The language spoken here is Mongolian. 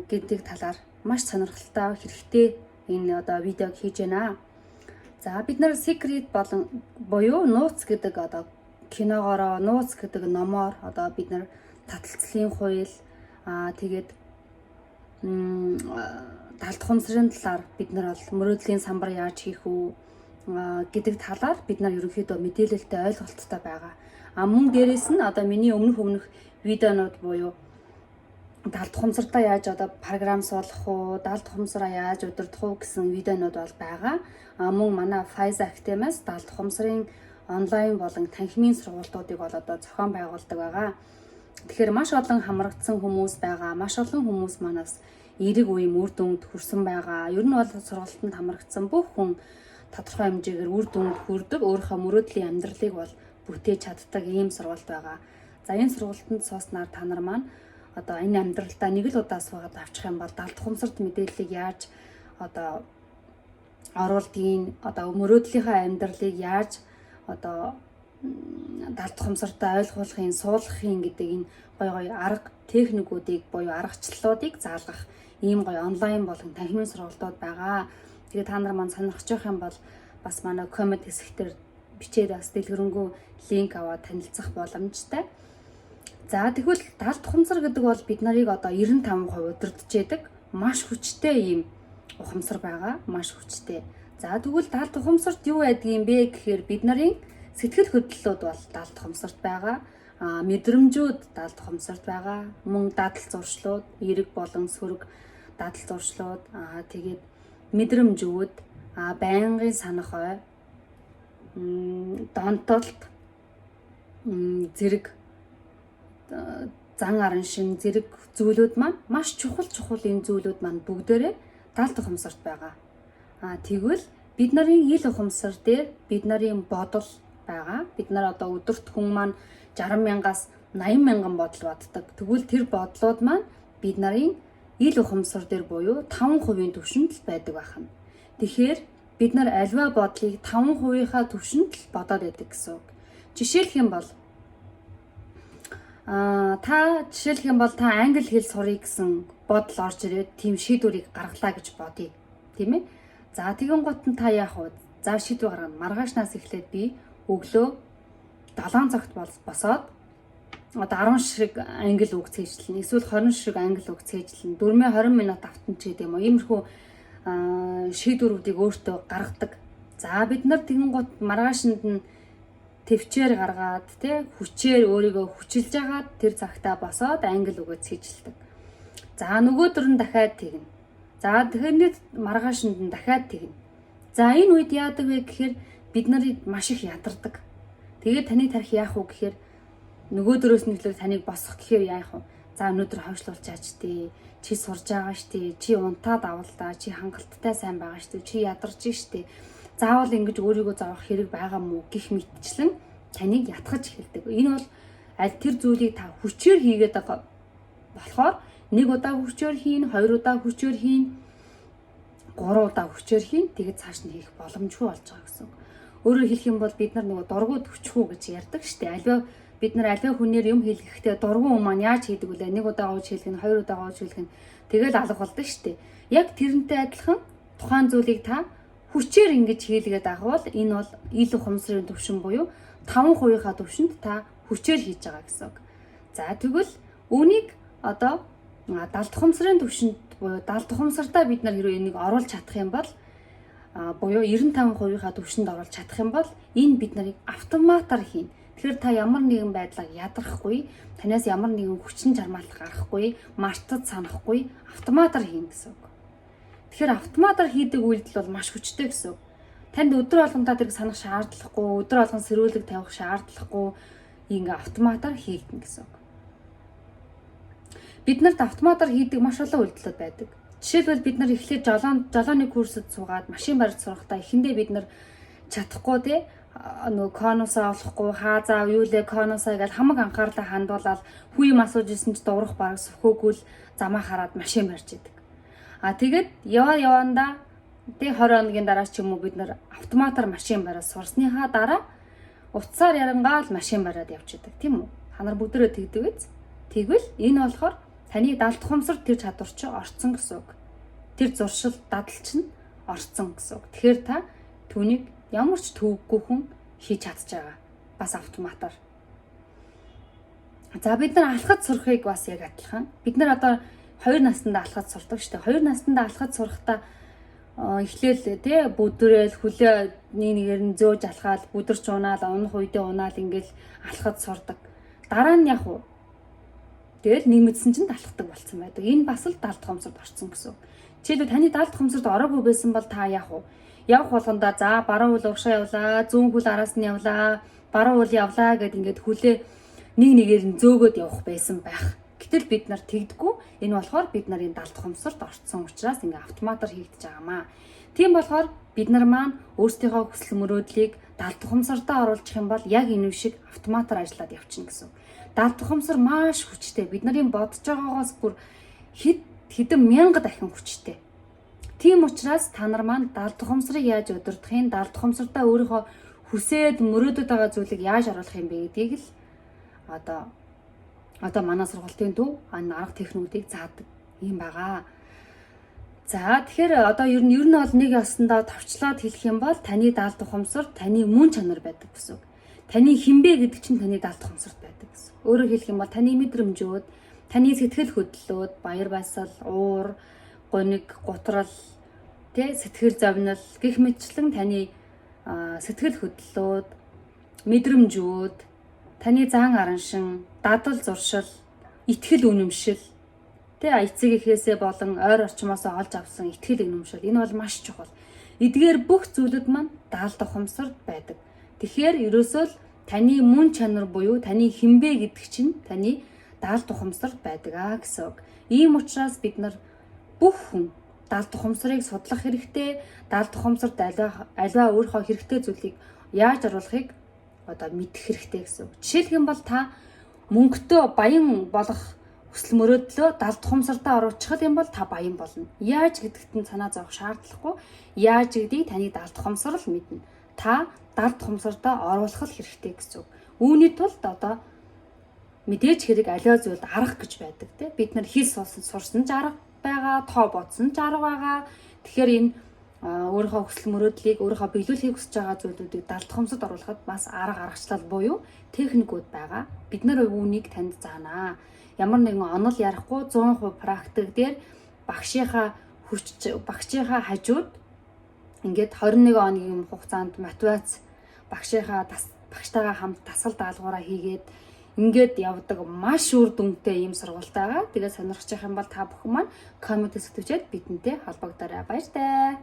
гэдэг талаар маш сонирхолтой хэрэгтэй энэ одоо видеог хийж байна. За бид нар Secret болон буюу нууц гэдэг одоо киногоороо нууц гэдэг номоор одоо бид нар таталцлын хууль тэгээд талд хумсрын талаар бид нар бол мөрөөдлийн самбар яаж хийх үү гэдэг талаар бид нар ерөнхийдөө мэдээлэлтэй ойлголттой байгаа. Мөн дээрэс нь одоо миний өмнөх видеонууд буюу далд хумсартаа яаж одоо програм суулгах уу, далд хумсраа яаж удирдах уу гэсэн видеонууд бол байгаа. Мөн манай Faiza Academy-с далд хумсрын онлайн болон танхимын сургалтуудыг бол одоо зохион байгуулдаг байгаа. Тэгэхээр маш олон хамрагдсан хүмүүс байгаа. Маш олон хүмүүс манаас эерэг үеийн үр дүнд хүрсэн байгаа. Ер нь бол сургалтанд хамрагдсан бүх хүн тодорхой хэмжээгээр үр дүнд хүрдэг. Өөрийнхөө мөрөөдлийн амьдралыг бол бүтээж чаддаг ийм сургалт байгаа. За энэ сургалтанд сууснаар та нар маань одоо энэ амьдралдаа нэг л удаа суугаад авчих юм бол далд хумсарт мэдээллийг яаж одоо оруулдгийг, одоо мөрөөдлийнхөө амьдралыг яаж одоо далд хумсартаа ойлгуулахын, суулгахын гэдэг энэ гой арга техникүүдийг буюу аргачлалуудыг заалгах ийм гой онлайн болон танхимын сургалтууд байгаа. Тэгээ та нар маань сонирхож байх юм бол бас манай коммент хэсгээр бичээд бас дэлгэрэнгүй линк аваад танилцах боломжтой. За тэгвэл далд хумсар гэдэг бол бид нарыг одоо 95% удирдах яадаг маш хүчтэй ийм ухамсар байгаа, маш хүчтэй. За тэгвэл далд хумсарт юу байдгийг бэ гэхээр бид нарын сэтгэл хөдлөлүүд бол далд хумсарт байгаа. Мэдрэмжүүд далд хумсарт байгаа. Мөн дадал зуршлууд, эерэг болон сөрөг дадал зуршлууд, тэгээд мэдрэмжүүд, байнгын санах ой, донтолт, зэрэг зан арын шин зэрэг зүйлүүд маань маш чухал энэ зүйлүүд маань бүгдээрээ далд ухамсарт байгаа. Тэгвэл бид нарын ил ухамсар дээр бид нарын бодол байгаа. Бид нар одоо өдөрт хүн маань 60,000-аас 80,000 бодол боддог. Тэгвэл тэр бодлууд маань бид нарын ил ухамсар дээр буюу 5% түвшинд л байдаг байна. Тэгэхээр бид нар альва бодлыг 5%-ийнхаа түвшинд л бодоод байдаг гэсэн үг. Жишээлх юм бол та англи хэл сурах гэсэн бодол орж ирээд тийм шийдвэрийг гаргалаа гэж бодъё, тийм ээ. За тэгэн гут нь та яах вэ? За шийдвэр гаргана. Маргаашнаас эхлээд би өглөө 7 цагт босоод одоо 10 шиг англи үг цээжлэн, эсвэл 20 шиг англи үг цээжлэн, 4-20 минут автан ч гэдэм юм. Иймэрхүү шийдвэрүүдийг өөртөө гаргадаг. За бид нар тэгэн гут маргаашнд нь төвчээр гаргаад хүчээр өөрийгөө хүчилж агаад тэр цагтаа босоод англи үгээ цээжилдэг. За нөгөөдөр нь дахиад тэгнэ. За тэгэхээр маргаашнд нь дахиад тэгнэ. За энэ үед яадаг вэ гэхээр бид нарыг маш их ядардаг. Тэгээд таны тарих яах вэ гэхээр нөгөөдрөөс нь эхлээд таныг босгох гэхээр яах вэ? За өнөөдөр хавшлуулчаач тий. Чи сурж байгаа штий. Чи унтаад авлаа. Чи хангалттай сайн байгаа штий. Чи ядарч штий. Заавал ингэж өөрийгөө зовох хэрэг байгаа мó гэх мэтчлэн таныг ятгах эхэлдэг. Энэ бол аль тэр зүйлийг та хүчээр хийгээд байгаа болохоор 1 удаа хүчээр хийн, 2 удаа хүчээр хийн, 3 удаа хүчээр хийн, тэгээд цааш нь хийх боломжгүй болж байгаа гэсэн. Өөрөөр хэлэх юм бол бид нар нөгөө дургуд хүчгүй гэж ярьдаг шүү дээ. Бид нар аливаа хүнээр юм хэлэхдээ дургуун хүн маань яаж хийдэг вэ? 1 удаа гоож хэлэх нь, 2 удаа гоож хэлэх нь тэгэл алга болдог шүү дээ. Яг тэрнтэй адилхан тухайн зүйлийг та хүчээр ингэж хийлгээд агвал энэ бол ил ухамсарын түвшин буюу 5%-ийнхаа түвшинд та хүчээр хийж байгаа гэсэн үг. За тэгвэл үүнийг одоо далд ухамсарын түвшинд буюу далд ухамсартаа бид нар хэрвээ энийг оруулж чадах юм бол буюу 95%-ийнхаа түвшинд оруулж чадах юм бол энэ бид нарыг автоматар хийн. Тэгэхээр та ямар нэгэн байдлаар ядрахгүй, танаас ямар нэгэн хүчин чармаалт гарахгүй, мартад санахгүй автоматар хийн гэсэн үг. Тэгэхээр автоматар хийдэг үйлдэл бол маш хүчтэй гэсэн үг. Танд өдөр болгондоо тэрийг санах шаардлагагүй, өдөр болгон сэрүүлэг тавих шаардлагагүй ингээ автоматар хийгдэн гэсэн үг. Бид нарт автоматар хийдэг маш олон үйлдэлүүд байдаг. Жишээлбэл бид нар эхлээд жолооны курсд суугаад машин барьж сурахдаа эхэндээ бид нар чадахгүй нөгөө конусаа олохгүй хаа заав юу лээ конусаа гэж хамаг анхаарлаа хандуулаад хүү юм асууж исэн ч дуурах бараг сөхөөгүй л замаа хараад машин барьж идэг. Тэгээд явандаа 20 хоногийн дараа ч юм уу бид нар автоматар машин бариад сурсныхаа дараа утсаар ярангаал машин бариад явж идэг тийм үү? Та нар бүгдөө тэгдэг биз? Тэгвэл энэ болохоор Таны далд ухамсар тэр чадвар чи орцсон гэсэн үг. Тэр зуршил дадал чинь орцсон гэсэн үг. Тэгэхээр та түүнийг ямар ч төвөггүй хүн хийж чадж байгаа. Бас автоматар. За бид нар алхаж сурахыг бас яг адилхан. Бид нар одоо 2 наснда алхаж сурдаг шүү дээ. 2 наснда алхаж сурахдаа эхлээл тий бүдрээл хүлээ нэгээр нь зөөж алхаад бүдэрч унаал унах үедээ унаал ингээл алхаж сурдаг. Дараа нь яг уу тэгэл нэмэгдсэн чинь алхдаг болсон байдаг. Энэ бас л далд ухамсарт орсон гэсэн. Жишээлбэл таны далд ухамсарт ороогүй байсан бол та яг уу явах болгонда за баруун үл урагшаа явлаа, зүүн хөл араас нь явлаа, баруун үл явлаа гэд ингээд хүлээ нэгээр нь зөөгөөд явах байсан байх. Гэтэл бид нар тэгдэггүй. Энэ болохоор бид нарын далд ухамсарт орцсон учраас ингээ автоматар хийгдэж байгаамаа. Тийм болохоор бид нар маань өөрсдийнхөө хүсэл мөрөөдлийг далд ухамсартаа оруулах юм бол яг энэ шиг автоматар ажиллаад явчихна гэсэн. Далд ухамсар маш хүчтэй. Бид нарын бодож байгаагаас бүр хэдэн мянга дахин хүчтэй. Тийм учраас та нар маань далд ухамсарыг яаж удирдахын, далд ухамсартаа өөрийнхөө хүсээд мөрөөдөд байгаа зүйлийг яаж оруулах юм бэ гэдгийг л одоо манай сургалтын төв арга техникүүдийг заадаг юм байгаа. За тэгэхээр одоо ер нь бол нэг ясандаа товчлоод хэлэх юм бол таны далд ухамсар таны мөн чанар байдаг гэсэн үг. Таны хинбэ гэдэг чинь таны далд ухамсарт байдаг гэсэн. Өөрөөр хэлэх юм бол таны мэдрэмжүүд, таны сэтгэл хөдлөлүүд, баяр баясгал, уур, гоник, гутрал, сэтгэл зовнил гэх мэтчлэн таны сэтгэл хөдлөлүүд, мэдрэмжүүд, таны зан араншин, дадал зуршил, итгэл үнэмшил, эцэг эхээсээ болон ойр орчмоосоо олж авсан итгэл үнэмшил энэ бол маш чухал. Эдгээр бүх зүйлүүд маань далд ухамсарт байдаг. Тэгэхээр ерөөсөө л таны мөн чанар буюу таны хинбэ гэдэг чинь таны далд ухамсарт байдаг гэсэн үг. Ийм учраас бид нар бүх хүн далд ухамсарыг судлах хэрэгтэй, далд ухамсарт аливаа өөрийнхөө хэрэгтэй зүйлийг яаж оруулахыг мэдэх хэрэгтэй гэсэн үг. Жишээлх юм бол та мөнгөтэй баян болох хүсэл мөрөөдлөө далд ухамсартаа оруулах юм бол та баян болно. Яаж гэдэгт нь санаа зовох шаардлагагүй. Яаж гэдгийг таны далд ухамсар л мэднэ. Та далд ухамсартаа оруулах л хэрэгтэй гэсэн үг. Үүний тулд мэдээж хэрэг аливаа зүйлд арга гэж байдаг тийм. Бид нар хэл сурсан ч арга байгаа, тоо бодсон ч арга байгаа. Тэгэхээр энэ өөрийнхөө хүсэл мөрөөдлийг өөрийнхөө биелүүлэхийг хүсэж байгаа зүйлүүдийг далд ухамсарт оруулахад бас арга аргачлал буюу техникүүд байгаа. Бид нар үүнийг танд заанаа. Ямар нэгэн онол ярихгүй 100% практик дээр багшийнхаа хажууд ингээд 21 хоногийн хугацаанд мотивац багштайгаа хамт дасгал даалгавраа хийгээд ингээд явдаг маш үр дүнтэй ийм сургалт байгаа. Тэгээд сонирхож байгаа юм бол та бүхэн маань коммент хэсэгт бичээд бидэнтэй холбогдорой. Баяртай.